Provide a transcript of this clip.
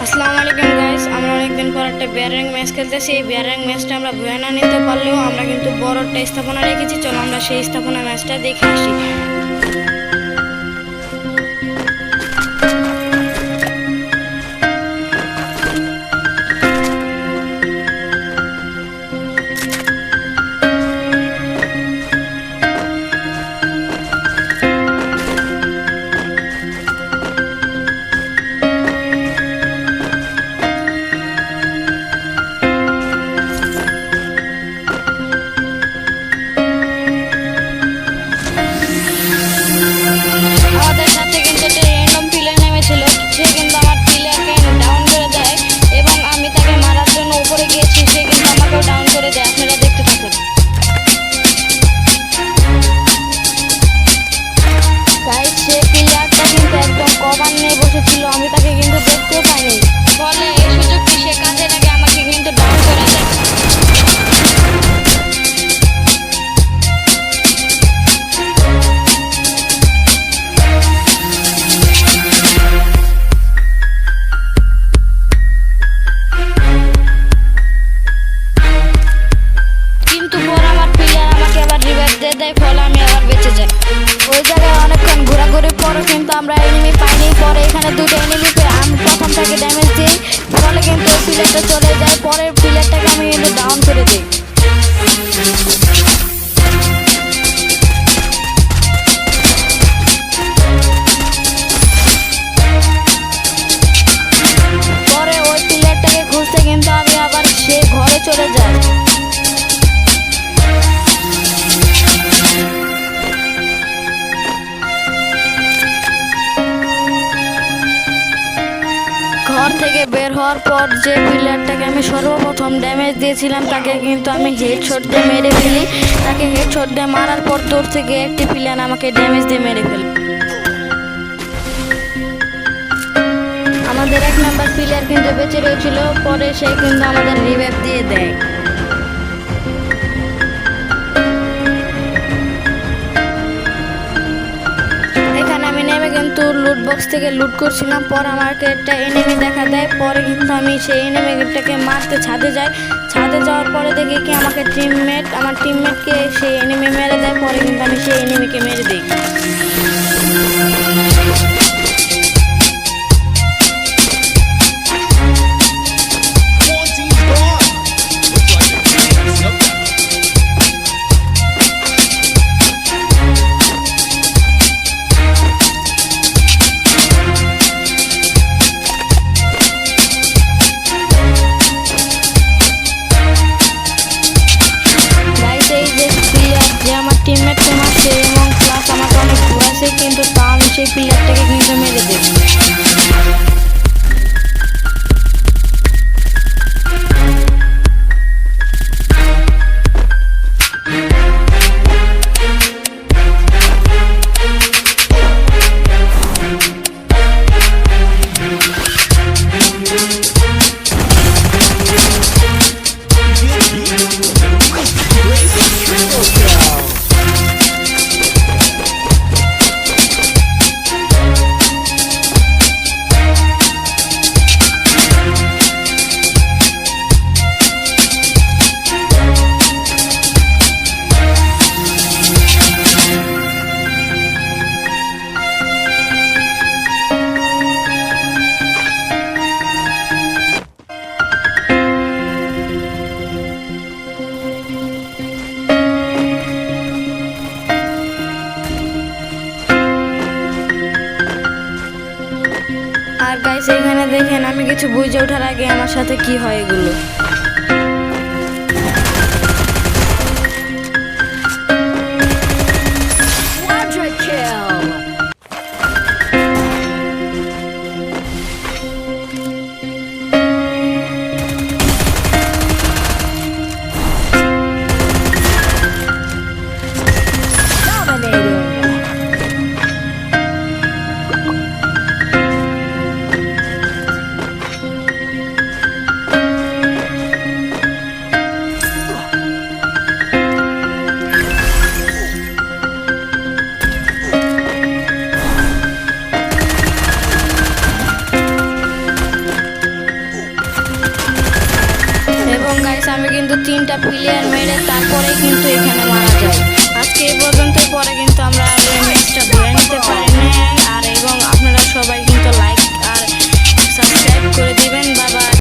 আসসালামু আলাইকুম গাইস, আমরা অনেকদিন পর একটা বিয়ার র্যাঙ্ক ম্যাচ খেলতেছি। এই বিয়ার র্যাঙ্ক ম্যাচটা আমরা ভুয়া না নিতে পারলেও আমরা কিন্তু বড় একটা স্থাপনা রেখেছি। চলো আমরা সেই স্থাপনা ম্যাচটা দেখে আসি। আমাদের সাথে কিন্তু একটা র্যান্ডম প্লেয়ার নেমেছিল। সে কিন্তু আমার প্লেয়ারকে ডাউন করে দেয় এবং আমি তাকে মারার জন্য উপরে গিয়েছি, সে কিন্তু আমাকেও ডাউন করে দেয়। আপনারা দেখতে থাকুন। গাইস, সে প্লেয়ারটা কিন্তু একদম কভার নিয়ে বসেছিল, আমি তাকে কিন্তু দেখতেও পাইনি। ফলে এই সুযোগটি সে কাজে লাগে আমাকে কিন্তু ডাউন করে দেয়। কিন্তু পর আমার প্লেয়ার আমাকে আবার রিভাইভ দিয়ে দেয়, ফলে আমি আবার বেঁচে যাই। ওই জায়গায় অনেকক্ষণ ঘোরাঘুরির পরও কিন্তু আমরা এনিমি পাইনি। পরে এখানে দুটো এনিমি পেয়ে আমি প্রথম থেকে ড্যামেজ দিই, ফলে কিন্তু ওই প্লেয়ারটা চলে যায়। পরের প্লেয়ারটাকে আমি কিন্তু ডাউন করে দিই। পরে ওই প্লেয়ারটাকে খুঁজতে কিন্তু আমি আবার সে ঘরে চলে যাই। ঘর থেকে বের হওয়ার পর যে প্লেয়ারটাকে আমি সর্বপ্রথম ড্যামেজ দিয়েছিলাম তাকে কিন্তু আমি হেডশট দিয়ে মেরে ফেলি। তাকে হেডশট দিয়ে মারার পর দূর থেকে একটি প্লেয়ার আমাকে ড্যামেজ দিয়ে মেরে ফেলে। আমাদের 1 নাম্বার প্লেয়ার কিন্তু বেঁচে রয়েছিল, পরে সে কিন্তু আমাদের রিভাইভ দিয়ে দেয়। এখানে আমি নেমে কিন্তু লুট বক্স থেকে লুট করছিলাম। পর আমাকে একটা এনিমি দেখা দেয়, পরে কিন্তু আমি সেই এনিমিটাকে মারতে ছাদে যাই। ছাদে যাওয়ার পরে দেখি কি আমার টিমমেটকে সেই এনিমি মেরে দেয়। পরে কিন্তু আমি সেই এনিমিকে মেরে দিই। আমার টিমমেটকে মারছে এবং প্লাস আমাকে অনেক ঘুরাছে, কিন্তু তা আমি সেই প্লেয়ারটাকে কিন্তু মেরে দিই। আর গাইস, এখানে দেখেন আমি কিছু বুঝে ওঠার আগে আমার সাথে কি হয় এগুলো। কিন্তু 3টা প্লেয়ার মেরে তারপরে কিন্তু এখানে মারা যায়।